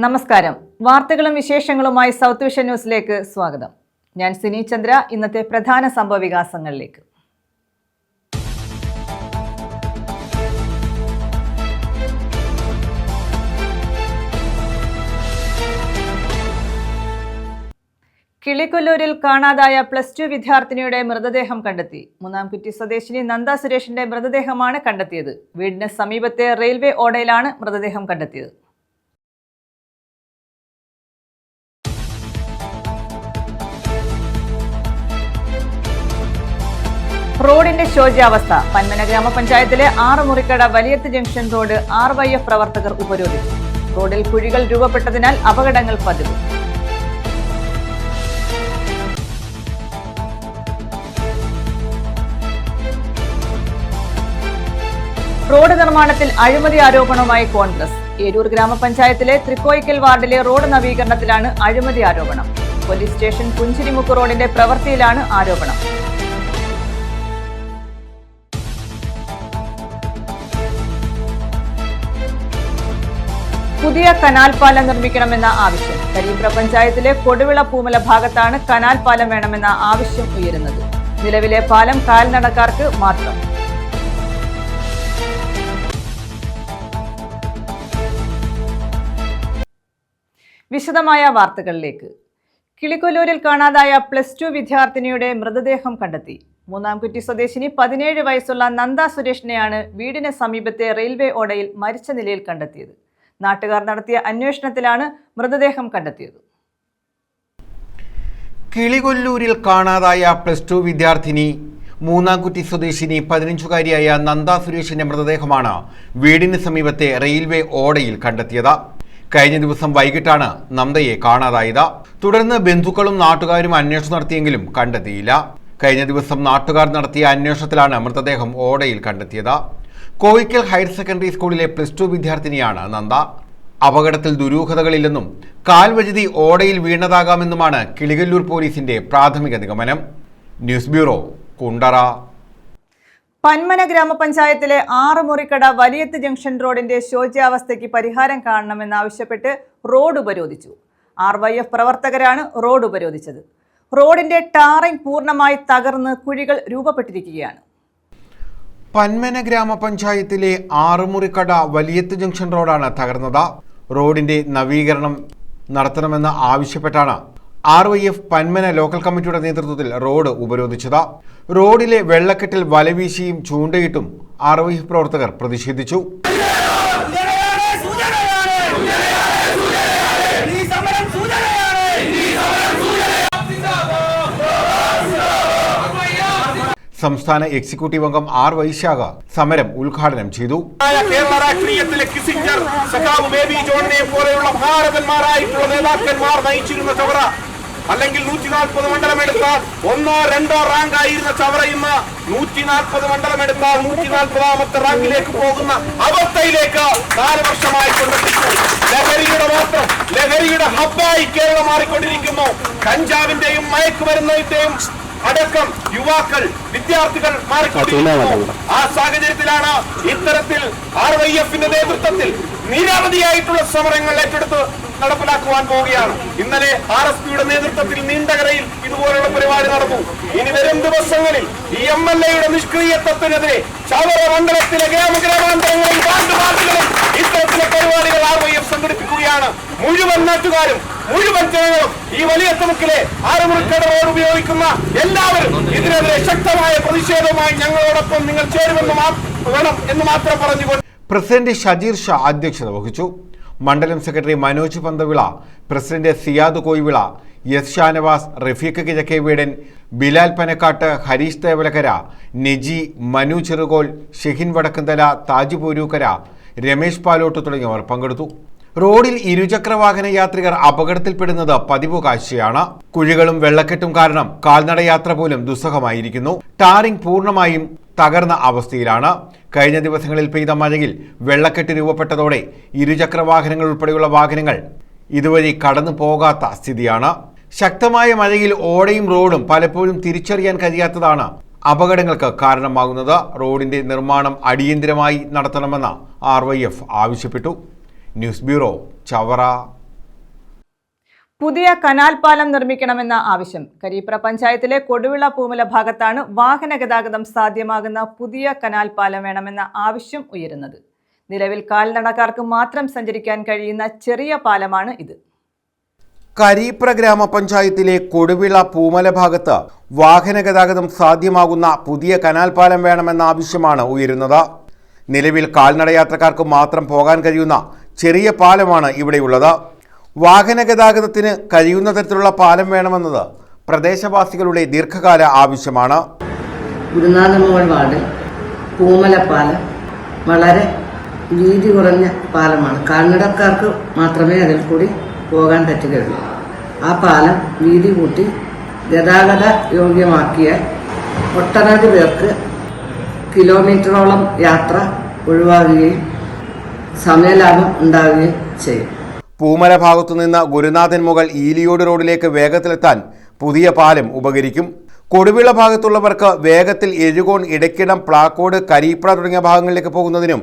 നമസ്കാരം. വാർത്തകളും വിശേഷങ്ങളുമായി സൗത്ത് വിഷൻ ന്യൂസിലേക്ക് സ്വാഗതം. ഞാൻ സിനി ചന്ദ്ര. ഇന്നത്തെ പ്രധാന സംഭവ വികാസങ്ങളിലേക്ക്. കിളികൊല്ലൂരിൽ കാണാതായ +2 വിദ്യാർത്ഥിനിയുടെ മൃതദേഹം കണ്ടെത്തി. മൂന്നാംകുറ്റി സ്വദേശിനി നന്ദ സുരേഷിന്റെ മൃതദേഹമാണ് കണ്ടെത്തിയത്. വീടിന് സമീപത്തെ റെയിൽവേ ഓടയിലാണ് മൃതദേഹം കണ്ടെത്തിയത്. റോഡിന്റെ ശോച്യാവസ്ഥ. പന്മന ഗ്രാമപഞ്ചായത്തിലെ 6 മുറിക്കട വലിയത്ത് ജംഗ്ഷൻ റോഡ് RYF പ്രവർത്തകർ ഉപരോധിച്ചു. റോഡിൽ കുഴികൾ രൂപപ്പെട്ടതിനാൽ അപകടങ്ങൾ പതിവ്. റോഡ് നിർമ്മാണത്തിൽ അഴിമതി ആരോപണവുമായി കോൺഗ്രസ്. ഏരൂർ ഗ്രാമപഞ്ചായത്തിലെ തൃക്കോയിക്കൽ വാർഡിലെ റോഡ് നവീകരണത്തിലാണ് അഴിമതി ആരോപണം. പോലീസ് സ്റ്റേഷൻ പുഞ്ചിരിമുക്ക് റോഡിന്റെ പ്രവൃത്തിയിലാണ് ആരോപണം. പുതിയ കനാൽ പാലം നിർമ്മിക്കണമെന്ന ആവശ്യം. കരിമ്പ്ര പഞ്ചായത്തിലെ കൊടുവിള പൂമല ഭാഗത്താണ് കനാൽ പാലം വേണമെന്ന ആവശ്യം ഉയരുന്നത്. നിലവിലെ പാലം കാൽനടക്കാർക്ക് മാത്രം. വിശദമായ വാർത്തകളിലേക്ക്. കിളികൊല്ലൂരിൽ കാണാതായ +2 വിദ്യാർത്ഥിനിയുടെ മൃതദേഹം കണ്ടെത്തി. മൂന്നാംകുറ്റി സ്വദേശിനി 17 വയസ്സുള്ള നന്ദ സുരേഷിനെയാണ് വീടിന് സമീപത്തെ റെയിൽവേ ഓടയിൽ മരിച്ച നിലയിൽ കണ്ടെത്തിയത്. നാട്ടുകാർ നടത്തിയ അന്വേഷണത്തിലാണ് മൃതദേഹം കണ്ടെത്തിയത്. കിളികൊല്ലൂരിൽ കാണാതായ +2 വിദ്യാർത്ഥിനി മൂന്നാംകുറ്റി സ്വദേശിനി 15-കാരിയായ നന്ദ സുരേഷിന്റെ മൃതദേഹമാണ് വീടിന് സമീപത്തെ റെയിൽവേ ഓടയിൽ കണ്ടെത്തിയത്. കഴിഞ്ഞ ദിവസം വൈകിട്ടാണ് നന്ദയെ കാണാതായത്. തുടർന്ന് ബന്ധുക്കളും നാട്ടുകാരും അന്വേഷണം നടത്തിയെങ്കിലും കണ്ടെത്തിയില്ല. കഴിഞ്ഞ ദിവസം നാട്ടുകാർ നടത്തിയ അന്വേഷണത്തിലാണ് മൃതദേഹം ഓടയിൽ കണ്ടെത്തിയത്. കോയിക്കൽ ഹയർ സെക്കൻഡറി സ്കൂളിലെ +2 വിദ്യാർത്ഥിനിയാണ് നന്ദ. അപകടത്തിൽ ദുരൂഹതകളില്ലെന്നും കാൽവഴുതി ഓടയിൽ വീണതാകാമെന്നുമാണ് കിളികൊല്ലൂർ പോലീസിന്റെ പ്രാഥമിക നിഗമനം. News bureau, Kundara. പന്മന ഗ്രാമപഞ്ചായത്തിലെ 6 മുറിക്കട വലിയത്ത് ജംഗ്ഷൻ റോഡിന്റെ ശോച്യാവസ്ഥയ്ക്ക് പരിഹാരം കാണണമെന്നാവശ്യപ്പെട്ട് റോഡ് ഉപരോധിച്ചു. RYF പ്രവർത്തകരാണ് റോഡ് ഉപരോധിച്ചത്. റോഡിന്റെ ടാറിംഗ് പൂർണ്ണമായി തകർന്ന് കുഴികൾ രൂപപ്പെട്ടിരിക്കുകയാണ്. പന്മന ഗ്രാമപഞ്ചായത്തിലെ 6 മുറിക്കട വലിയത്ത് ജംഗ്ഷൻ റോഡാണ് തകർന്നത്. റോഡിന്റെ നവീകരണം നടത്തണമെന്ന് ആവശ്യപ്പെട്ടാണ് RYF പന്മന ലോക്കൽ കമ്മിറ്റിയുടെ നേതൃത്വത്തിൽ റോഡ് ഉപരോധിച്ചത്. റോഡിലെ വെള്ളക്കെട്ടിൽ വലവീശിയും ചൂണ്ടയിട്ടും RYF പ്രവർത്തകർ പ്രതിഷേധിച്ചു. സംസ്ഥാന എക്സിക്യൂട്ടീവ് അംഗം R വൈശാഖ സമരം ഉദ്ഘാടനം ചെയ്തു. കേരള രാഷ്ട്രീയത്തിലെ കിസിഞ്ചർ സഖാവ് ബേബി ജോണിനെ പോലെയുള്ള ഭാരതന്മാരായിട്ടുള്ള നേതാക്കന്മാർ നയിച്ചിരുന്ന ചവറ, അല്ലെങ്കിൽ 140 മണ്ഡലം എടുത്താൽ 1ഓ 2ഓ റാങ്ക് ആയിരുന്ന ചവറ ഇന്ന് 140 മണ്ഡലം എടുത്താൽ 140ാമത്തെ റാങ്കിലേക്ക് പോകുന്ന അവസ്ഥയിലേക്ക് 4 വർഷമായി കൊണ്ടെത്തിച്ചു. ലഹരിയുടെ ഹബ്ബായി കേരളം മാറിക്കൊണ്ടിരിക്കുന്നു. കഞ്ചാവിന്റെയും മയക്കുമരുന്നിന്റെയും അടക്കം യുവാക്കൾ, വിദ്യാർത്ഥികൾ മാറിക്കൊണ്ടിരിക്കുന്നു. ആ സാഹചര്യത്തിലാണ് ഇത്തരത്തിൽ RYFന്റെ നേതൃത്വത്തിൽ നിരവധിയായിട്ടുള്ള സമരങ്ങൾ ഏറ്റെടുത്ത് നടപ്പിലാക്കുവാൻ പോവുകയാണ്. ഇന്നലെ RSPയുടെ നേതൃത്വത്തിൽ നീണ്ടകരയിൽ ഇതുപോലുള്ള പരിപാടി നടന്നു. ഇനി വരും ദിവസങ്ങളിൽ ഈ MLAയുടെ നിഷ്ക്രിയത്വത്തിനെതിരെ ചവറ മണ്ഡലത്തിലെ ഗ്രാമാന്തരങ്ങളിൽ വാർഡുകളിൽ ഇത്തരത്തിലെ പരിപാടികൾ RYF സംഘടിപ്പിക്കുകയാണ്. മുഴുവൻ നാട്ടുകാരും മുഴുവൻ ജനങ്ങളും ഈ വലിയ തുമുക്കിലെ 6 മുറിക്കട റോഡ് ഉപയോഗിക്കുന്ന എല്ലാവരും ഇതിനെതിരെ ശക്തമായ പ്രതിഷേധവുമായി ഞങ്ങളോടൊപ്പം നിങ്ങൾ ചേരുമെന്ന് വേണം എന്ന് മാത്രം പറഞ്ഞുകൊണ്ട് പ്രസിഡന്റ് ഷജീർ ഷാ അധ്യക്ഷത വഹിച്ചു. മണ്ഡലം secretary Manoj Panthavila, president Siyad Koyivila, S Shanavas, Rafeeq Kizhakkeveedan, Bilal Panakkattu, Harish Thevalakkara, Neji, Manu Cherukol, Shehin Vadakkanthala, Taj Poorukkara, Ramesh Palottu തുടങ്ങിയവർ പങ്കെടുത്തു. റോഡിൽ ഇരുചക്രവാഹന യാത്രികർ അപകടത്തിൽപ്പെടുന്നത് പതിവ് കാഴ്ചയാണ്. കുഴികളും വെള്ളക്കെട്ടും കാരണം കാൽനടയാത്ര പോലും ദുസ്സഹമായിരിക്കുന്നു. ടാറിംഗ് പൂർണ്ണമായും തകർന്ന അവസ്ഥയിലാണ്. കഴിഞ്ഞ ദിവസങ്ങളിൽ പെയ്ത മഴയിൽ വെള്ളക്കെട്ട് രൂപപ്പെട്ടതോടെ ഇരുചക്രവാഹനങ്ങൾ ഉൾപ്പെടെയുള്ള വാഹനങ്ങൾ ഇതുവഴി കടന്നു പോകാത്ത സ്ഥിതിയാണ്. ശക്തമായ മഴയിൽ ഓടയും റോഡും പലപ്പോഴും തിരിച്ചറിയാൻ കഴിയാത്തതാണ് അപകടങ്ങൾക്ക് കാരണമാകുന്നത്. റോഡിന്റെ നിർമ്മാണം അടിയന്തരമായി നടത്തണമെന്ന് RYF ആവശ്യപ്പെട്ടു. News bureau, Chavara. പുതിയ കനാൽ പാലം നിർമ്മിക്കണമെന്ന ആവശ്യം. കരിപ്ര പഞ്ചായത്തിലെ കൊടുവിള പൂമല ഭാഗത്താണ് വാഹന ഗതാഗതം സാധ്യമാകുന്ന പുതിയ കനാൽ പാലം വേണമെന്ന ആവശ്യം ഉയരുന്നത്. നിലവിൽ കാൽനടക്കാർക്ക് മാത്രം സഞ്ചരിക്കാൻ കഴിയുന്ന ചെറിയ പാലമാണ് ഇത്. കരിപ്ര ഗ്രാമപഞ്ചായത്തിലെ കൊടുവിള പൂമല ഭാഗത്ത് വാഹന ഗതാഗതം സാധ്യമാകുന്ന പുതിയ കനാൽ പാലം വേണമെന്ന ആവശ്യമാണ് ഉയരുന്നത്. നിലവിൽ കാൽനടയാത്രക്കാർക്ക് മാത്രം പോകാൻ കഴിയുന്ന ചെറിയ പാലമാണ് ഇവിടെയുള്ളത്. വാഹന ഗതാഗതത്തിന് കഴിയുന്ന തരത്തിലുള്ള പാലം വേണമെന്നത് പ്രദേശവാസികളുടെ ദീർഘകാല ആവശ്യമാണ്. ഗുരുനാഥമുകൾ വാർഡിൽ പൂമല പാലം വളരെ വീതി കുറഞ്ഞ പാലമാണ്. കാൽനടക്കാർക്ക് മാത്രമേ അതിൽ കൂടി പോകാൻ പറ്റുകയുള്ളൂ. ആ പാലം വീതി കൂട്ടി ഗതാഗത യോഗ്യമാക്കിയാൽ ഒട്ടനവധി പേർക്ക് കിലോമീറ്ററോളം യാത്ര ഒഴിവാകുകയും സമയലാഭം ഉണ്ടാവുകയും ചെയ്യും. പൂമല ഭാഗത്തുനിന്ന് ഗുരുനാഥൻ മുകൾ ഈലിയോട് റോഡിലേക്ക് വേഗത്തിലെത്താൻ പുതിയ പാലം ഉപകരിക്കും. കൊടുവിള ഭാഗത്തുള്ളവർക്ക് വേഗത്തിൽ എഴുകോൺ, ഇടയ്ക്കിടം, പ്ലാക്കോട്, കരിപ്ര തുടങ്ങിയ ഭാഗങ്ങളിലേക്ക് പോകുന്നതിനും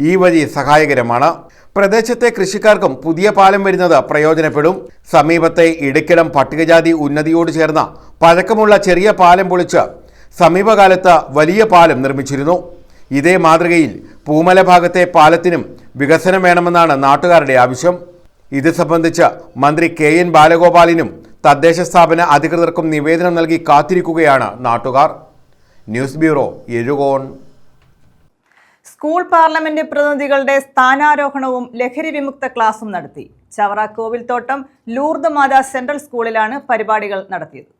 ഈ വഴി സഹായകരമാണ്. പ്രദേശത്തെ കൃഷിക്കാർക്കും പുതിയ പാലം വരുന്നത് പ്രയോജനപ്പെടും. സമീപത്തെ ഇടയ്ക്കിടം പട്ടികജാതി ഉന്നതിയോട് ചേർന്ന പഴക്കമുള്ള ചെറിയ പാലം പൊളിച്ച് സമീപകാലത്ത് വലിയ പാലം നിർമ്മിച്ചിരുന്നു. ഇതേ മാതൃകയിൽ പൂമല ഭാഗത്തെ പാലത്തിനും വികസനം വേണമെന്നാണ് നാട്ടുകാരുടെ ആവശ്യം. ഇത് സംബന്ധിച്ച് മന്ത്രി KN ബാലഗോപാലിനും തദ്ദേശ സ്ഥാപന അധികൃതർക്കും നിവേദനം നൽകി കാത്തിരിക്കുകയാണ് നാട്ടുകാർ. News bureau, Ezhukone. School parliament പ്രതിനിധികളുടെ സ്ഥാനാരോഹണവും ലഹരി വിമുക്ത ക്ലാസും നടത്തി. ചവറ കോവിൽത്തോട്ടം ലൂർദ് മാതാ സെൻട്രൽ സ്കൂളിലാണ് പരിപാടികൾ നടത്തിയത്.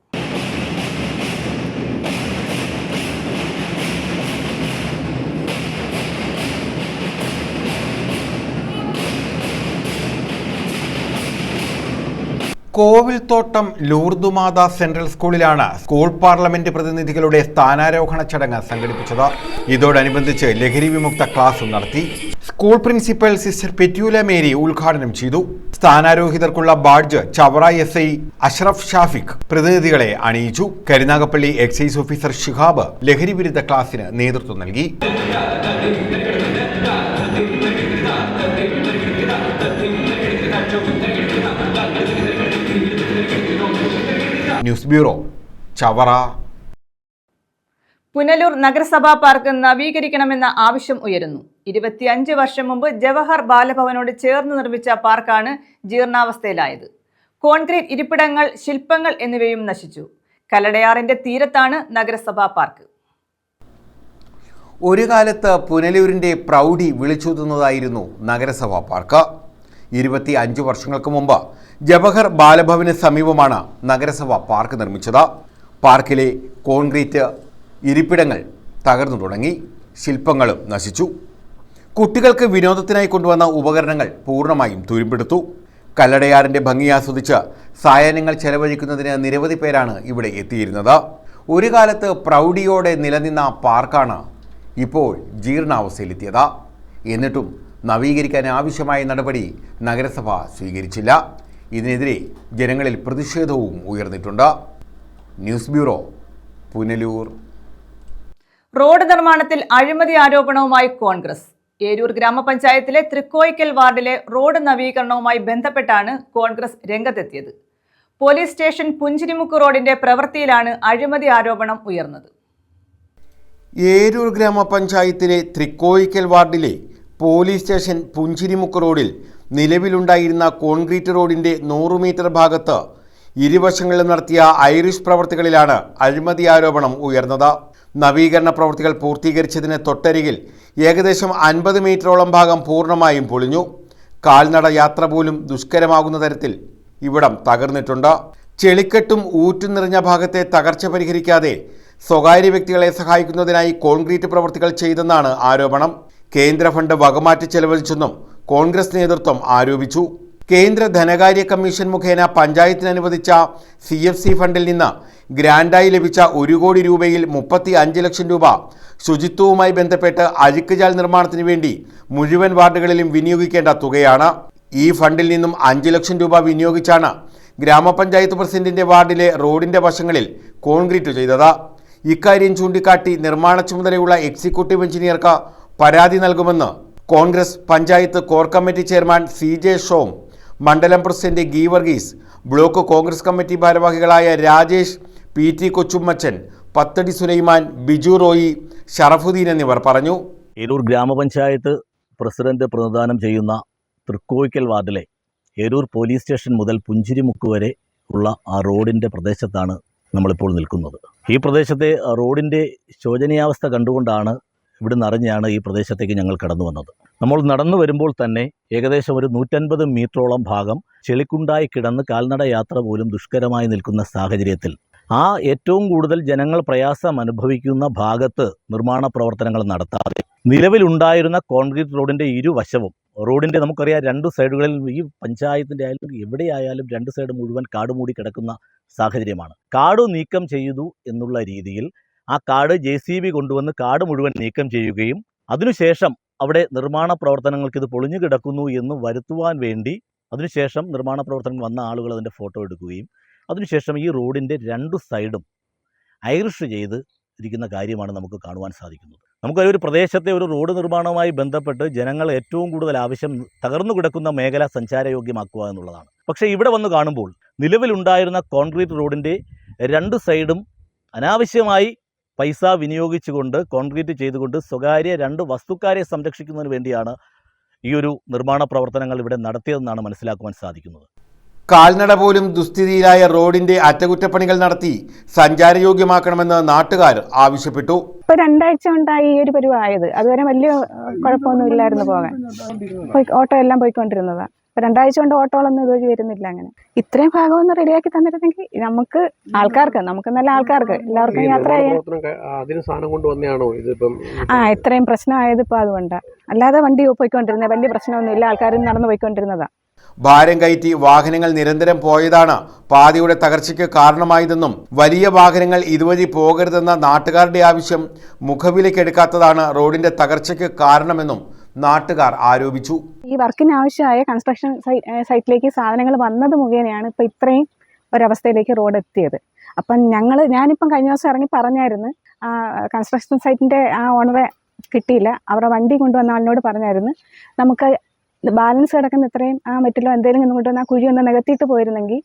കോവിൽത്തോട്ടം ലൂർദ് മാതാ സെൻട്രൽ സ്കൂളിലാണ് സ്കൂൾ പാർലമെന്റ് പ്രതിനിധികളുടെ സ്ഥാനാരോഹണ ചടങ്ങ് സംഘടിപ്പിച്ചത്. ഇതോടനുബന്ധിച്ച് ലഹരി വിമുക്ത ക്ലാസും നടത്തി. സ്കൂൾ പ്രിൻസിപ്പൽ സിസ്റ്റർ പെറ്റ്യൂല മേരി ഉദ്ഘാടനം ചെയ്തു. സ്ഥാനാരോഹിതർക്കുള്ള ബാഡ്ജ് ചവറ SI അഷ്റഫ് ഷാഫിഖ് പ്രതിനിധികളെ അണിയിച്ചു. കരുനാഗപ്പള്ളി എക്സൈസ് ഓഫീസർ ഷിഹാബ് ലഹരി വിരുദ്ധ ക്ലാസിന് നേതൃത്വം നൽകി. News bureau, Chavara. പുനലൂർ നഗരസഭാ പാർക്ക് നവീകരിക്കണമെന്ന ആവശ്യം ഉയരുന്നു. 25 വർഷം മുമ്പ് ജവഹർ ബാലഭവനോട് ചേർന്ന് നിർമ്മിച്ച പാർക്കാണ് ജീർണാവസ്ഥയിലായത്. കോൺക്രീറ്റ് ഇരിപ്പിടങ്ങൾ, ശില്പങ്ങൾ എന്നിവയും നശിച്ചു. കല്ലടയാറിന്റെ തീരത്താണ് നഗരസഭാ പാർക്ക്. ഒരു കാലത്ത് പുനലൂരിന്റെ പ്രൗഢി വിളിച്ചൂതുന്നതായിരുന്നു നഗരസഭാ പാർക്ക്. 25 വർഷങ്ങൾക്ക് മുമ്പ് ജവഹർ ബാലഭവന് സമീപമാണ് നഗരസഭ പാർക്ക് നിർമ്മിച്ചത്. പാർക്കിലെ കോൺക്രീറ്റ് ഇരിപ്പിടങ്ങൾ തകർന്നു തുടങ്ങി, ശില്പങ്ങളും നശിച്ചു. കുട്ടികൾക്ക് വിനോദത്തിനായി കൊണ്ടുവന്ന ഉപകരണങ്ങൾ പൂർണ്ണമായും തുരുമ്പെടുത്തു. കല്ലടയാറിൻ്റെ ഭംഗി ആസ്വദിച്ച് സായാഹ്നങ്ങൾ ചെലവഴിക്കുന്നതിന് നിരവധി പേരാണ് ഇവിടെ എത്തിയിരുന്നത്. ഒരു കാലത്ത് പ്രൗഢിയോടെ നിലനിന്ന പാർക്കാണ് ഇപ്പോൾ ജീർണാവസ്ഥയിലെത്തിയത്. എന്നിട്ടും നവീകരിക്കാൻ ആവശ്യമായ നടപടി നഗരസഭ സ്വീകരിച്ചില്ല. ഇതിനെതിരെ ജനങ്ങളിൽ പ്രതിഷേധവും ഉയർന്നിട്ടുണ്ട്. News bureau, Punalur. റോഡ് നിർമ്മാണത്തിൽ അഴിമതി ആരോപണവുമായി കോൺഗ്രസ്. ഏരൂർ ഗ്രാമപഞ്ചായത്തിലെ തൃക്കോയിക്കൽ വാർഡിലെ റോഡ് നവീകരണവുമായി ബന്ധപ്പെട്ടാണ് കോൺഗ്രസ് രംഗത്തെത്തിയത്. പോലീസ് സ്റ്റേഷൻ പുഞ്ചിരിമുക്ക് റോഡിന്റെ പ്രവൃത്തിയിലാണ് അഴിമതി ആരോപണം ഉയർന്നത്. ഏരൂർ ഗ്രാമപഞ്ചായത്തിലെ തൃക്കോയിക്കൽ വാർഡിലെ പോലീസ് സ്റ്റേഷൻ പുഞ്ചിരിമുക്ക് റോഡിൽ നിലവിലുണ്ടായിരുന്ന കോൺക്രീറ്റ് റോഡിൻ്റെ 100 മീറ്റർ ഭാഗത്ത് ഇരുവശങ്ങളിലും നടത്തിയ ഐറിഷ് പ്രവൃത്തികളിലാണ് അഴിമതി ആരോപണം ഉയർന്നത്. നവീകരണ പ്രവൃത്തികൾ പൂർത്തീകരിച്ചതിന് തൊട്ടരികിൽ ഏകദേശം 50 മീറ്ററോളം ഭാഗം പൂർണ്ണമായും പൊളിഞ്ഞു. കാൽനട യാത്ര പോലും ദുഷ്കരമാകുന്ന തരത്തിൽ ഇവിടം തകർന്നിട്ടുണ്ട്. ചെളിക്കെട്ടും ഊറ്റും നിറഞ്ഞ ഭാഗത്തെ തകർച്ച പരിഹരിക്കാതെ സ്വകാര്യ വ്യക്തികളെ സഹായിക്കുന്നതിനായി കോൺക്രീറ്റ് പ്രവൃത്തികൾ ചെയ്തെന്നാണ് ആരോപണം. കേന്ദ്ര ഫണ്ട് വകമാറ്റി ചെലവഴിച്ചെന്നും കോൺഗ്രസ് നേതൃത്വം ആരോപിച്ചു. കേന്ദ്ര ധനകാര്യ കമ്മീഷൻ മുഖേന പഞ്ചായത്തിന് അനുവദിച്ച CFC ഫണ്ടിൽ നിന്ന് ഗ്രാൻഡായി ലഭിച്ച 1 കോടി രൂപയിൽ 35 ലക്ഷം രൂപ ശുചിത്വവുമായി ബന്ധപ്പെട്ട് അഴുക്കുചാൽ നിർമ്മാണത്തിന് വേണ്ടി മുഴുവൻ വാർഡുകളിലും വിനിയോഗിക്കേണ്ട തുകയാണ്. ഈ ഫണ്ടിൽ നിന്നും 5 ലക്ഷം രൂപ വിനിയോഗിച്ചാണ് ഗ്രാമപഞ്ചായത്ത് പ്രസിഡന്റിന്റെ വാർഡിലെ റോഡിന്റെ വശങ്ങളിൽ കോൺക്രീറ്റ് ചെയ്തത്. ഇക്കാര്യം ചൂണ്ടിക്കാട്ടി നിർമ്മാണ ചുമതലയുള്ള എക്സിക്യൂട്ടീവ് എഞ്ചിനീയർക്ക് പരാതി നൽകുമെന്ന് Congress panchayat core committee chairman CJ ഷോം, മണ്ഡലം president Geevarghese, block Congress committee ഭാരവാഹികളായ രാജേഷ്, PT കൊച്ചുമ്മച്ചൻ, പത്തടി സുലൈമാൻ, ബിജു റോയി, ഷറഫുദ്ദീൻ എന്നിവർ പറഞ്ഞു. ഏരൂർ ഗ്രാമപഞ്ചായത്ത് പ്രസിഡന്റ് പ്രതിദാനം ചെയ്യുന്ന തൃക്കോയിക്കൽ വാർഡിലെ ഏരൂർ പോലീസ് സ്റ്റേഷൻ മുതൽ പുഞ്ചിരിമുക്ക് വരെ ഉള്ള ആ റോഡിൻ്റെ പ്രദേശത്താണ് നമ്മളിപ്പോൾ നിൽക്കുന്നത്. ഈ പ്രദേശത്തെ റോഡിൻ്റെ ശോചനീയാവസ്ഥ കണ്ടുകൊണ്ടാണ് ഇവിടുന്ന് അറിഞ്ഞാണ് ഈ പ്രദേശത്തേക്ക് ഞങ്ങൾ കടന്നു വന്നത്. നമ്മൾ നടന്നു വരുമ്പോൾ തന്നെ ഏകദേശം ഒരു 150 മീറ്ററോളം ഭാഗം ചെളിക്കുണ്ടായി കിടന്ന് കാൽനട യാത്ര പോലും ദുഷ്കരമായി നിൽക്കുന്ന സാഹചര്യത്തിൽ ആ ഏറ്റവും കൂടുതൽ ജനങ്ങൾ പ്രയാസം അനുഭവിക്കുന്ന ഭാഗത്ത് നിർമ്മാണ പ്രവർത്തനങ്ങൾ നടത്താതെ നിലവിലുണ്ടായിരുന്ന കോൺക്രീറ്റ് റോഡിൻ്റെ ഇരുവശവും റോഡിൻ്റെ നമുക്കറിയാം 2 സൈഡുകളിൽ ഈ പഞ്ചായത്തിൻ്റെ ആയാലും എവിടെയായാലും 2 സൈഡ് മുഴുവൻ കാട് മൂടി കിടക്കുന്ന സാഹചര്യമാണ്. കാട് നീക്കം ചെയ്തു എന്നുള്ള രീതിയിൽ ആ കാട് JCB കൊണ്ടുവന്ന് കാട് മുഴുവൻ നീക്കം ചെയ്യുകയും അതിനുശേഷം അവിടെ നിർമ്മാണ പ്രവർത്തനങ്ങൾക്ക് ഇത് പൊളിഞ്ഞു കിടക്കുന്നു എന്ന് വരുത്തുവാൻ വേണ്ടി അതിനുശേഷം നിർമ്മാണ പ്രവർത്തനങ്ങൾ വന്ന ആളുകൾ അതിൻ്റെ ഫോട്ടോ എടുക്കുകയും അതിനുശേഷം ഈ റോഡിൻ്റെ 2 സൈഡും ഐറിഷ് ചെയ്ത് ഇരിക്കുന്ന കാര്യമാണ് നമുക്ക് കാണുവാൻ സാധിക്കുന്നത്. നമുക്കൊരു പ്രദേശത്തെ ഒരു റോഡ് നിർമ്മാണവുമായി ബന്ധപ്പെട്ട് ജനങ്ങൾ ഏറ്റവും കൂടുതൽ ആവശ്യം തകർന്നു കിടക്കുന്ന മേഖല സഞ്ചാരയോഗ്യമാക്കുക എന്നുള്ളതാണ്. പക്ഷേ ഇവിടെ വന്ന് കാണുമ്പോൾ നിലവിലുണ്ടായിരുന്ന കോൺക്രീറ്റ് റോഡിൻ്റെ 2 സൈഡും അനാവശ്യമായി പൈസ വിനിയോഗിച്ചുകൊണ്ട് കോൺക്രീറ്റ് ചെയ്തുകൊണ്ട് സ്വകാര്യ 2 വസ്തുക്കാരെ സംരക്ഷിക്കുന്നതിന് വേണ്ടിയാണ് ഈ ഒരു നിർമ്മാണ പ്രവർത്തനങ്ങൾ ഇവിടെ നടത്തിയതെന്നാണ് മനസ്സിലാക്കുവാൻ സാധിക്കുന്നത്. കാൽനട പോലും ദുസ്ഥിതിയിലായ റോഡിന്റെ അറ്റകുറ്റപ്പണികൾ നടത്തി സഞ്ചാരയോഗ്യമാക്കണമെന്ന് നാട്ടുകാർ ആവശ്യപ്പെട്ടു. ഇപ്പൊ 2 ആഴ്ച കൊണ്ടായി ഈ ഒരു പരിവായത്. അതുവരെ വലിയ കുഴപ്പമൊന്നും ഇല്ലായിരുന്നു പോകാൻ. ഓട്ടോ എല്ലാം പോയിക്കൊണ്ടിരുന്നതാണ്. 2 ആഴ്ച കൊണ്ട് ഓട്ടോകളൊന്നും ഇതുവഴി വരുന്നില്ല. അങ്ങനെ ഇത്രയും ഭാഗമൊന്ന് റെഡിയാക്കി തന്നിരുന്നെങ്കിൽ നമുക്ക് നല്ല ആൾക്കാർക്ക് എല്ലാവർക്കും യാത്ര ചെയ്യാൻ ഇത്രയും പ്രശ്നമായത് ഇപ്പൊ അതുകൊണ്ടാണ്. അല്ലാതെ വണ്ടി പോയിക്കൊണ്ടിരുന്നത് വലിയ പ്രശ്നമൊന്നുമില്ല. ആൾക്കാർ നടന്നു പോയിക്കൊണ്ടിരുന്നതാ. ഭാരം കയറ്റി വാഹനങ്ങൾ നിരന്തരം പോയതാണ് പാതയുടെ തകർച്ചയ്ക്ക് കാരണമായതെന്നും വലിയ വാഹനങ്ങൾ ഇതുവഴി പോകരുതെന്ന നാട്ടുകാരുടെ ആവശ്യം മുഖവിലക്കെടുക്കാത്തതാണ് റോഡിന്റെ തകർച്ചയ്ക്ക് കാരണമെന്നും നാട്ടുകാർ ആരോപിച്ചു. ഈ വർക്കിന് ആവശ്യമായ കൺസ്ട്രക്ഷൻ സൈറ്റിലേക്ക് സാധനങ്ങൾ വന്നത് മുഖേനയാണ് ഇപ്പം ഇത്രയും ഒരവസ്ഥയിലേക്ക് റോഡ് എത്തിയത്. അപ്പം ഞാനിപ്പം കഴിഞ്ഞ ദിവസം ഇറങ്ങി പറഞ്ഞായിരുന്നു, കൺസ്ട്രക്ഷൻ സൈറ്റിൻ്റെ ആ ഓണറെ കിട്ടിയില്ല. അവരുടെ വണ്ടി കൊണ്ടുവന്ന ആളിനോട് പറഞ്ഞായിരുന്നു, നമുക്ക് ബാലൻസ് കിടക്കുന്ന ഇത്രയും ആ മറ്റിലോ എന്തെങ്കിലും കൊണ്ടുവന്ന് ആ കുഴി ഒന്ന് നികത്തിയിട്ട് പോയിരുന്നെങ്കിൽ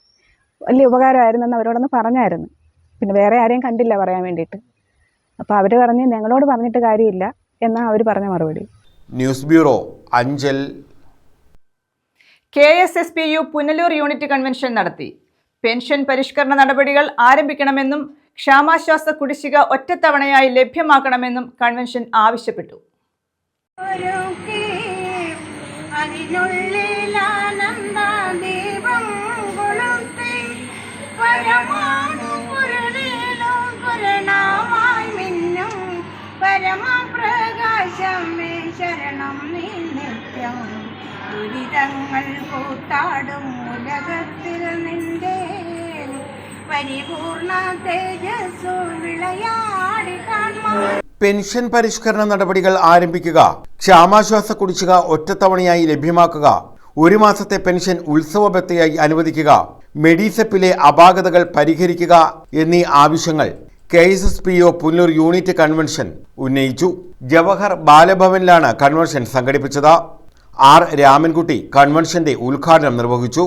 വലിയ ഉപകാരമായിരുന്നെന്ന് അവരോടൊന്ന് പറഞ്ഞായിരുന്നു. പിന്നെ വേറെ ആരെയും കണ്ടില്ല പറയാൻ വേണ്ടിയിട്ട്. അപ്പോൾ അവർ പറഞ്ഞ് ഞങ്ങളോട് പറഞ്ഞിട്ട് കാര്യമില്ല എന്നാണ് അവർ പറഞ്ഞ മറുപടി. News bureau, Anchal. KSSPU Punalur unit convention നടത്തി. പെൻഷൻ പരിഷ്കരണ നടപടികൾ ആരംഭിക്കണമെന്നും ക്ഷാമാശ്വാസ കുടിശ്ശിക ഒറ്റത്തവണയായി ലഭ്യമാക്കണമെന്നും കൺവെൻഷൻ ആവശ്യപ്പെട്ടു. ശരണം നീ നിത്യം ദുരിതങ്ങൾ കൂത്താടും ഉലകത്തിൽ നിന്റെ പരിപൂർണ തേജസ്സു വിളയാടി കാണാൻ. പെൻഷൻ പരിഷ്കരണ നടപടികൾ ആരംഭിക്കുക, ക്ഷാമാശ്വാസ കുടിശ്ശിക ഒറ്റത്തവണയായി ലഭ്യമാക്കുക, 1 മാസത്തെ പെൻഷൻ ഉത്സവ ബത്തയായി അനുവദിക്കുക, മെഡിസെപ്പിലെ അപാകതകൾ പരിഹരിക്കുക എന്നീ ആവശ്യങ്ങൾ KSSPU പുനലൂർ യൂണിറ്റ് കൺവെൻഷൻ ഉന്നയിച്ചു. ജവഹർ ബാലഭവനിലാണ് കൺവെൻഷൻ സംഘടിപ്പിച്ചത്. R. രാമൻകുട്ടി കൺവെൻഷന്റെ ഉദ്ഘാടനം നിർവഹിച്ചു.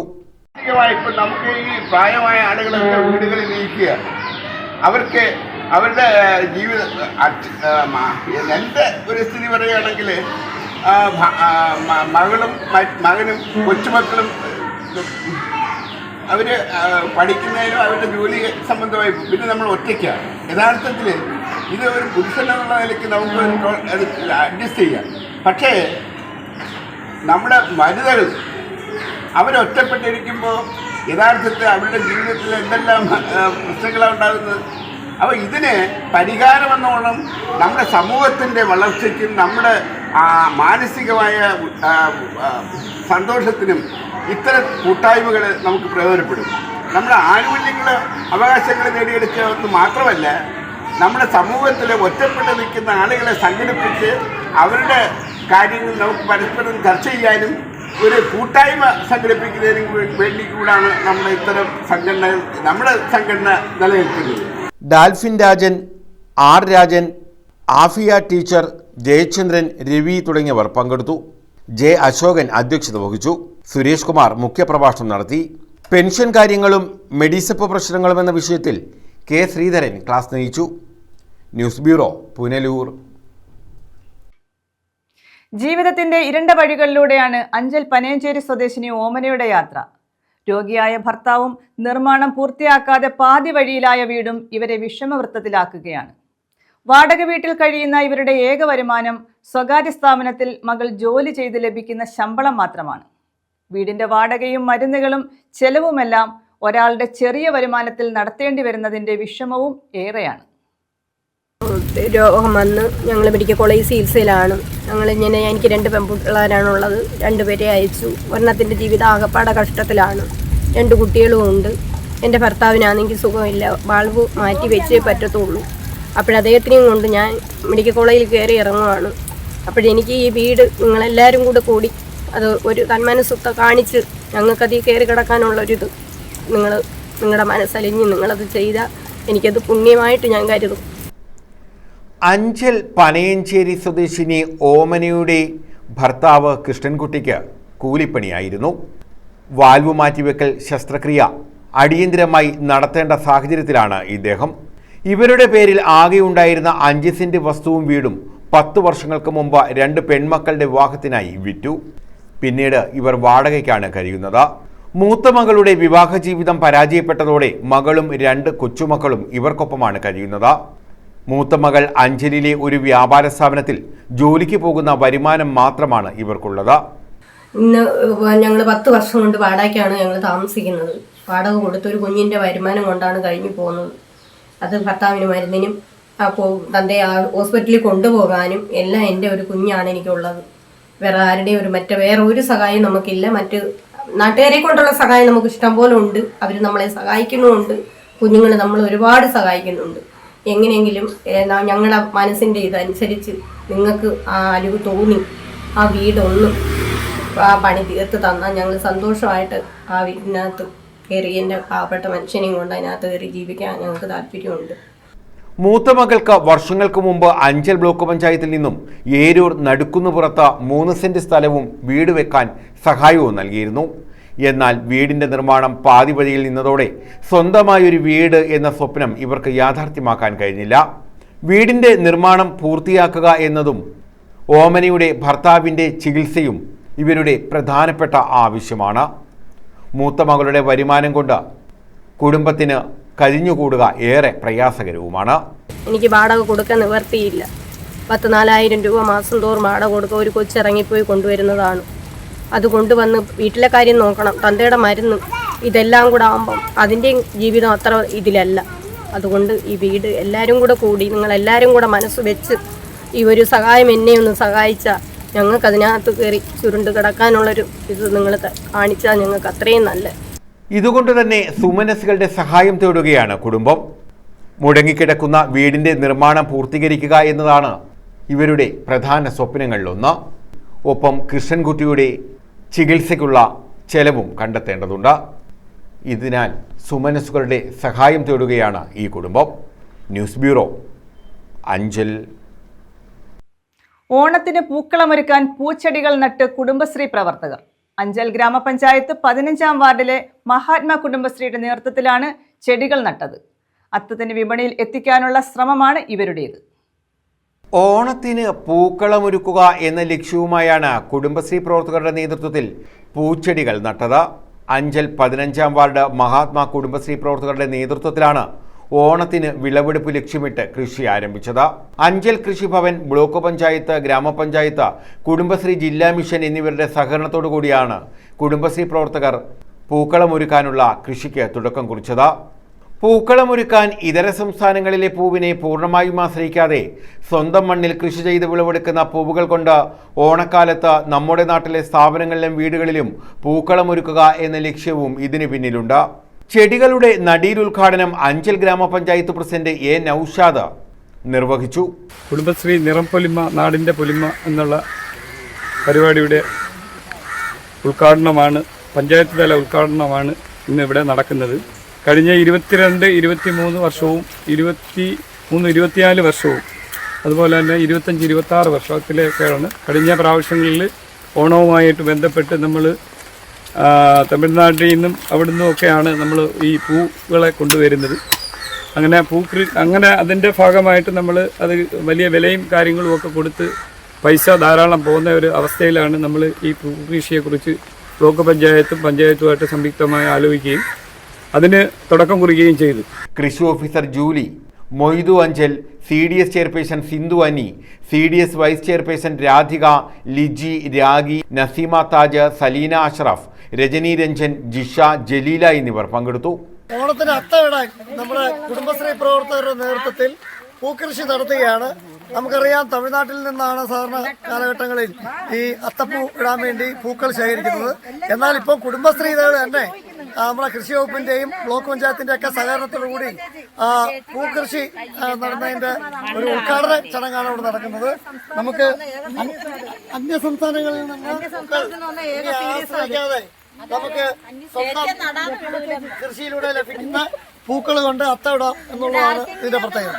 നമുക്ക് ഈ പ്രായമായ ആളുകളൊക്കെ വീടുകളിൽ നീക്കുക, അവർക്ക് അവരുടെ ജീവിത എൻ്റെ ഒരു സ്ഥിതി പറയുകയാണെങ്കിൽ മകനും കൊച്ചുമക്കളും അവർ പഠിക്കുന്നതിനും അവരുടെ ജോലി സംബന്ധമായി പിന്നെ നമ്മൾ ഒറ്റയ്ക്കാണ്. യഥാർത്ഥത്തിൽ ഇത് ഒരു പുരുഷനെന്നുള്ള നിലയ്ക്ക് നമുക്ക് അത് അഡ്ജസ്റ്റ് ചെയ്യാം. പക്ഷേ നമ്മുടെ വനിതകൾ അവരൊറ്റപ്പെട്ടിരിക്കുമ്പോൾ യഥാർത്ഥത്തിൽ അവരുടെ ജീവിതത്തിൽ എന്തെല്ലാം പ്രശ്നങ്ങളാണ് ഉണ്ടാകുന്നത്. അപ്പോൾ ഇതിന് പരിഹാരമെന്നോണം നമ്മുടെ സമൂഹത്തിൻ്റെ വളർച്ചയ്ക്കും നമ്മുടെ മാനസികമായ സന്തോഷത്തിനും ഇത്തരം കൂട്ടായ്മകൾ നമുക്ക് പ്രയോജനപ്പെടും. നമ്മുടെ ആനുകൂല്യങ്ങൾ അവകാശങ്ങൾ നേടിയെടുക്കുക മാത്രമല്ല, നമ്മുടെ സമൂഹത്തിൽ ഒറ്റപ്പെട്ട് നിൽക്കുന്ന ആളുകളെ സംഘടിപ്പിച്ച് അവരുടെ കാര്യങ്ങൾ നമുക്ക് പരസ്പരം ചർച്ച ചെയ്യാനും ഒരു കൂട്ടായ്മ സംഘടിപ്പിക്കുന്നതിനും വേണ്ടി കൂടാണ് നമ്മുടെ സംഘടന നിലനിൽക്കുന്നത്. ഡാൽഫിൻ രാജൻ, R. രാജൻ, ആഫിയ ടീച്ചർ, ജയചന്ദ്രൻ, രവി തുടങ്ങിയവർ പങ്കെടുത്തു. J. അശോകൻ അധ്യക്ഷത വഹിച്ചു. സുരേഷ് കുമാർ മുഖ്യപ്രഭാഷണം നടത്തി. പെൻഷൻ കാര്യങ്ങളും മെഡിസപ്പ് പ്രശ്നങ്ങളും എന്ന വിഷയത്തിൽ കെ ശ്രീധരൻ ക്ലാസ് നയിച്ചു. News bureau, Punalur. ജീവിതത്തിന്റെ ഇരുണ്ട വഴികളിലൂടെയാണ് അഞ്ചൽ പനയഞ്ചേരി സ്വദേശിനി ഓമനയുടെ യാത്ര. രോഗിയായ ഭർത്താവും നിർമ്മാണം പൂർത്തിയാക്കാതെ പാതി വഴിയിലായ വീടും ഇവരെ വിഷമവൃത്തത്തിലാക്കുകയാണ്. വാടക വീട്ടിൽ കഴിയുന്ന ഇവരുടെ ഏക വരുമാനം സ്വകാര്യ സ്ഥാപനത്തിൽ മകൾ ജോലി ചെയ്ത് ലഭിക്കുന്ന ശമ്പളം മാത്രമാണ്. വീടിന്റെ വാടകയും മരുന്നുകളും ചെലവുമെല്ലാം ഒരാളുടെ ചെറിയ വരുമാനത്തിൽ നടത്തേണ്ടി വരുന്നതിന്റെ വിഷമവും ഏറെയാണ്. രോഗം വന്ന് ഞങ്ങൾ മെഡിക്കൽ കോളേജ് ചികിത്സയിലാണ്. എനിക്ക് 2 പെൺപിള്ളേരാണുള്ളത്. 2 പേരെ അയച്ചു. ഒരെണ്ണത്തിൻ്റെ ജീവിതം ആകപ്പാടെ കഷ്ടത്തിലാണ്. 2 കുട്ടികളും ഉണ്ട്. എൻ്റെ ഭർത്താവിനാണെങ്കിൽ സുഖമില്ല. വാൾവ് മാറ്റി വെച്ചേ പറ്റത്തുള്ളൂ. അപ്പോഴദ്ദേഹത്തിനെയും കൊണ്ട് ഞാൻ മെഡിക്കൽ കോളേജിൽ കയറി ഇറങ്ങുവാണ്. അപ്പോഴെനിക്ക് ഈ വീട് നിങ്ങളെല്ലാവരും കൂടി അത് ഒരു തന്മനസ്സൊക്കെ കാണിച്ച് ഞങ്ങൾക്കതിൽ കയറി കിടക്കാനുള്ളൊരിത് നിങ്ങളുടെ മനസ്സലിഞ്ഞ് നിങ്ങളത് ചെയ്താൽ എനിക്കത് പുണ്യമായിട്ട് ഞാൻ കരുതും. അഞ്ചൽ പനയഞ്ചേരി സ്വദേശിനി ഓമനയുടെ ഭർത്താവ് കൃഷ്ണൻകുട്ടിക്ക് കൂലിപ്പണിയായിരുന്നു. വാൽവ് മാറ്റിവെക്കൽ ശസ്ത്രക്രിയ അടിയന്തിരമായി നടത്തേണ്ട സാഹചര്യത്തിലാണ് ഇദ്ദേഹം. ഇവരുടെ പേരിൽ ആകെ ഉണ്ടായിരുന്ന 5 സെന്റ് വസ്തുവും വീടും 10 വർഷങ്ങൾക്ക് മുമ്പ് 2 പെൺമക്കളുടെ വിവാഹത്തിനായി വിറ്റു. പിന്നീട് ഇവർ വാടകയ്ക്കാണ് കഴിയുന്നത്. മൂത്ത മകളുടെ വിവാഹ ജീവിതം പരാജയപ്പെട്ടതോടെ മകളും 2 കൊച്ചുമക്കളും ഇവർക്കൊപ്പമാണ് കഴിയുന്നത്. മൂത്ത മകൾ അഞ്ചലിലെ ഒരു വ്യാപാര സ്ഥാപനത്തിൽ ജോലിക്ക് പോകുന്ന വരുമാനം മാത്രമാണ് ഇവർക്കുള്ളത്. ഇന്ന് ഞങ്ങൾ 10 വർഷം കൊണ്ട് വാടകയ്ക്കാണ് ഞങ്ങൾ താമസിക്കുന്നത്. വാടക കൊടുത്തൊരു കുഞ്ഞിൻ്റെ വരുമാനം കൊണ്ടാണ് കഴിഞ്ഞു പോകുന്നത്. അത് ഭർത്താവിന് മരുന്നിനും തൻ്റെ ഹോസ്പിറ്റലിൽ കൊണ്ടുപോകാനും എല്ലാം എൻ്റെ ഒരു കുഞ്ഞാണ് എനിക്കുള്ളത്. വേറെ ആരുടെയും വേറെ ഒരു സഹായം നമുക്കില്ല. മറ്റ് നാട്ടുകാരെ കൊണ്ടുള്ള സഹായം നമുക്ക് ഇഷ്ടം പോലെ ഉണ്ട്. അവർ നമ്മളെ സഹായിക്കുന്നുമുണ്ട്. കുഞ്ഞുങ്ങൾ നമ്മൾ ഒരുപാട് സഹായിക്കുന്നുണ്ട്. എങ്ങനെയെങ്കിലും ഞങ്ങളുടെ മനസ്സിൻ്റെ ഇതനുസരിച്ച് നിങ്ങൾക്ക് ആ അലിവ് തോന്നി ആ വീടൊന്നും ആ പണി തീർത്ത് തന്നാൽ ഞങ്ങൾ സന്തോഷമായിട്ട് ആ വീടിനകത്ത് കയറി എൻ്റെ പാവപ്പെട്ട മനുഷ്യനെയും കൊണ്ട് അതിനകത്ത് കയറി ജീവിക്കാൻ ഞങ്ങൾക്ക് താല്പര്യമുണ്ട്. മൂത്ത മകൾക്ക് വർഷങ്ങൾക്ക് മുമ്പ് അഞ്ചൽ ബ്ലോക്ക് പഞ്ചായത്തിൽ നിന്നും ഏരൂർ നടുക്കുന്നുപുറത്ത് 3 സെന്റ് സ്ഥലവും വീട് വെക്കാൻ സഹായവും നൽകിയിരുന്നു. എന്നാൽ വീടിന്റെ നിർമ്മാണം പാതി വഴിയിൽ നിന്നതോടെ സ്വന്തമായൊരു വീട് എന്ന സ്വപ്നം ഇവർക്ക് യാഥാർത്ഥ്യമാക്കാൻ കഴിഞ്ഞില്ല. വീടിന്റെ നിർമ്മാണം പൂർത്തിയാക്കുക എന്നതും ഓമനയുടെ ഭർത്താവിൻ്റെ ചികിത്സയും ഇവരുടെ പ്രധാനപ്പെട്ട ആവശ്യമാണ്. മൂത്ത മകളുടെ വരുമാനം കൊണ്ട് കുടുംബത്തിന് കഴിഞ്ഞുകൂടുക ഏറെ പ്രയാസകരവുമാണ്. എനിക്ക് വാടക കൊടുക്കാൻ നിവർത്തിയില്ല. 10,000-4,000 രൂപ മാസം തോറും വാടക കൊടുക്കുക. ഒരു കൊച്ചിറങ്ങിപ്പോയി കൊണ്ടുവരുന്നതാണ്. അത് കൊണ്ടുവന്ന് വീട്ടിലെ കാര്യം നോക്കണം. തന്തയുടെ മരുന്ന് ഇതെല്ലാം കൂടെ ആകുമ്പം അതിൻ്റെ ജീവിതം അത്ര ഇതിലല്ല. അതുകൊണ്ട് ഈ വീട് എല്ലാവരും കൂടി നിങ്ങളെല്ലാവരും കൂടെ മനസ്സ് വെച്ച് ഈ ഒരു സഹായം എന്നെ ഒന്ന് സഹായിച്ചാൽ ഞങ്ങൾക്ക് അതിനകത്ത് കയറി ചുരുണ്ട് കിടക്കാനുള്ളൊരു ഇത് നിങ്ങൾ കാണിച്ചാൽ ഞങ്ങൾക്ക് അത്രയും നല്ല. ഇതുകൊണ്ട് തന്നെ സുമനസ്സുകളുടെ സഹായം തേടുകയാണ് കുടുംബം. മുടങ്ങിക്കിടക്കുന്ന വീടിന്റെ നിർമ്മാണം പൂർത്തീകരിക്കുക എന്നതാണ് ഇവരുടെ പ്രധാന സ്വപ്നങ്ങളിലൊന്ന്. ഒപ്പം കൃഷ്ണൻകുട്ടിയുടെ ചികിത്സയ്ക്കുള്ള ചെലവും കണ്ടെത്തേണ്ടതുണ്ട്. ഇതിനാൽ സുമനസ്സുകളുടെ സഹായം തേടുകയാണ് ഈ കുടുംബം. News bureau, Anchal. ഓണത്തിന് പൂക്കളമൊരുക്കാൻ പൂച്ചെടികൾ നട്ട് കുടുംബശ്രീ പ്രവർത്തകർ. അഞ്ചൽ ഗ്രാമപഞ്ചായത്ത് 15-ാം വാർഡിലെ മഹാത്മാ കുടുംബശ്രീയുടെ നേതൃത്വത്തിലാണ് ചെടികൾ നട്ടത്. അത്തത്തിന് വിപണിയിൽ എത്തിക്കാനുള്ള ശ്രമമാണ് ഇവരുടേത്. ഓണത്തിന് പൂക്കളമൊരുക്കുക എന്ന ലക്ഷ്യവുമായാണ് കുടുംബശ്രീ പ്രവർത്തകരുടെ നേതൃത്വത്തിൽ പൂച്ചെടികൾ നട്ടത്. അഞ്ചൽ 15-ാം വാർഡ് മഹാത്മാ കുടുംബശ്രീ പ്രവർത്തകരുടെ നേതൃത്വത്തിലാണ് ഓണത്തിന് വിളവെടുപ്പ് ലക്ഷ്യമിട്ട് കൃഷി ആരംഭിച്ചത്. അഞ്ചൽ കൃഷിഭവൻ, ബ്ലോക്ക് പഞ്ചായത്ത്, ഗ്രാമപഞ്ചായത്ത്, കുടുംബശ്രീ ജില്ലാ മിഷൻ എന്നിവരുടെ സഹകരണത്തോടു കൂടിയാണ് കുടുംബശ്രീ പ്രവർത്തകർ പൂക്കളമൊരുക്കാനുള്ള കൃഷിക്ക് തുടക്കം കുറിച്ചത്. പൂക്കളമൊരുക്കാൻ ഇതര സംസ്ഥാനങ്ങളിലെ പൂവിനെ പൂർണ്ണമായും ആശ്രയിക്കാതെ സ്വന്തം മണ്ണിൽ കൃഷി ചെയ്ത് വിളവെടുക്കുന്ന പൂവുകൾ കൊണ്ട് ഓണക്കാലത്ത് നമ്മുടെ നാട്ടിലെ സ്ഥാപനങ്ങളിലും വീടുകളിലും പൂക്കളമൊരുക്കുക എന്ന ലക്ഷ്യവും ഇതിന് പിന്നിലുണ്ട്. ചെടികളുടെ നടീലുദ്ഘാടനം അഞ്ചൽ ഗ്രാമപഞ്ചായത്ത് പ്രസിഡന്റ് എ നൌഷാദ് നിർവഹിച്ചു. കുടുംബശ്രീ നിറം പൊലിമ നാടിൻ്റെ പൊലിമ എന്നുള്ള പരിപാടിയുടെ ഉദ്ഘാടനമാണ്, പഞ്ചായത്ത് തല ഉദ്ഘാടനമാണ് ഇന്നിവിടെ നടക്കുന്നത്. കഴിഞ്ഞ 22-23 വർഷവും 23-24 വർഷവും അതുപോലെ തന്നെ 25-26 വർഷത്തിലേക്കാണ് കഴിഞ്ഞ പ്രാവശ്യങ്ങളിൽ ഓണവുമായിട്ട് ബന്ധപ്പെട്ട് നമ്മൾ തമിഴ്നാട്ടിൽ നിന്നും അവിടെ നിന്നുമൊക്കെയാണ് നമ്മൾ ഈ പൂക്കളെ കൊണ്ടുവരുന്നത്. അങ്ങനെ അതിൻ്റെ ഭാഗമായിട്ട് നമ്മൾ അത് വലിയ വിലയും കാര്യങ്ങളും ഒക്കെ കൊടുത്ത് പൈസ ധാരാളം പോകുന്ന ഒരു അവസ്ഥയിലാണ് നമ്മൾ ഈ പൂക്കൃഷിയെക്കുറിച്ച് ബ്ലോക്ക് പഞ്ചായത്തുമായിട്ട് സംയുക്തമായി ആലോചിക്കുകയും അതിന് തുടക്കം കുറിക്കുകയും ചെയ്തു. കൃഷി officer Julie, Moidu Anchal, CDS chairperson Sindhu Ani, CDS vice chairperson Radhika, Liji, Ragi, Naseema Taj, Salina Ashraf, Rajani Ranjan, Jisha, Jaleela എന്നിവർ പങ്കെടുത്തു. ഓണത്തിന് അത്തമിടാൻ നമ്മുടെ കുടുംബശ്രീ പ്രവർത്തകരുടെ നേതൃത്വത്തിൽ പൂക്കൃഷി നടത്തുകയാണ്. നമുക്കറിയാം, തമിഴ്നാട്ടിൽ നിന്നാണ് സാധാരണ കാലഘട്ടങ്ങളിൽ ഈ അത്തപ്പൂ ഇടാൻ വേണ്ടി പൂക്കൾ ശേഖരിക്കുന്നത്. എന്നാൽ ഇപ്പോൾ കുടുംബശ്രീകൾ തന്നെ നമ്മുടെ കൃഷി വകുപ്പിന്റെയും ബ്ലോക്ക് പഞ്ചായത്തിന്റെ ഒക്കെ സഹകരണത്തോടുകൂടി പൂക്കൃഷി നടന്നതിന്റെ ഒരു ഉദ്ഘാടന ചടങ്ങാണ് ഇവിടെ നടക്കുന്നത്. നമുക്ക് അന്യ സംസ്ഥാനങ്ങളിൽ നിന്ന് ആശ്രയിക്കാതെ നമുക്ക് സ്വന്തം കൃഷിയിലൂടെ ലഭിക്കുന്ന പൂക്കൾ കൊണ്ട് അത്തമിടാം എന്നുള്ളതാണ് ഇതിന്റെ പ്രത്യേകത.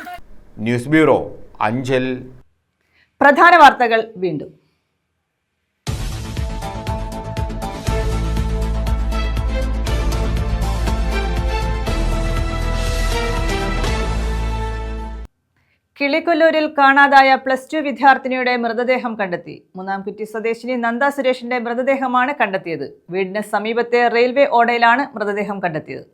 News bureau, Anchal. പ്രധാന വാർത്തകൾ വീണ്ടും. കിളികൊല്ലൂരിൽ കാണാതായ +2 വിദ്യാർത്ഥിനിയുടെ മൃതദേഹം കണ്ടെത്തി. മൂന്നാംകുറ്റി സ്വദേശിനി നന്ദ സുരേഷിന്റെ മൃതദേഹമാണ് കണ്ടെത്തിയത്. വീടിന് സമീപത്തെ റെയിൽവേ ഓടയിലാണ് മൃതദേഹം കണ്ടെത്തിയത്.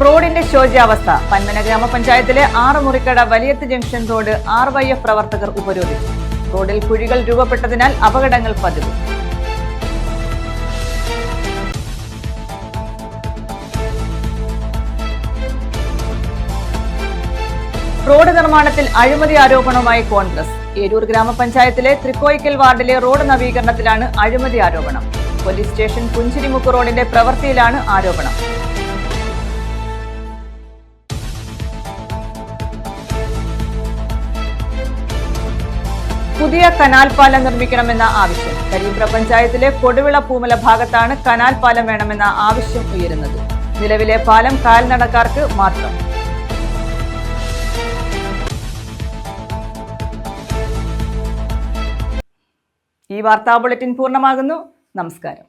റോഡിന്റെ ശോച്യാവസ്ഥ. പന്മന ഗ്രാമപഞ്ചായത്തിലെ 6 മുറിക്കട വലിയത്ത് ജംഗ്ഷൻ റോഡ് RYF പ്രവർത്തകർ ഉപരോധിച്ചു. റോഡിൽ കുഴികൾ രൂപപ്പെട്ടതിനാൽ അപകടങ്ങൾ പതിവ്. റോഡ് നിർമ്മാണത്തിൽ അഴിമതി ആരോപണവുമായി കോൺഗ്രസ്. ഏരൂർ ഗ്രാമപഞ്ചായത്തിലെ തൃക്കോയിക്കൽ വാർഡിലെ റോഡ് നവീകരണത്തിലാണ് അഴിമതി ആരോപണം. പോലീസ് സ്റ്റേഷൻ പുഞ്ചിരിമുക്ക് റോഡിന്റെ പ്രവൃത്തിയിലാണ് ആരോപണം. പുതിയ കനാൽ പാലം നിർമ്മിക്കണമെന്ന ആവശ്യം. കരിമ്പ്ര പഞ്ചായത്തിലെ കൊടുവിള പൂമല ഭാഗത്താണ് കനാൽ പാലം വേണമെന്ന ആവശ്യം ഉയരുന്നത്. നിലവിലെ പാലം കാൽനടക്കാർക്ക് മാത്രം. ഈ വാർത്താ ബുള്ളറ്റിൻ പൂർണ്ണമാകുന്നു. നമസ്കാരം.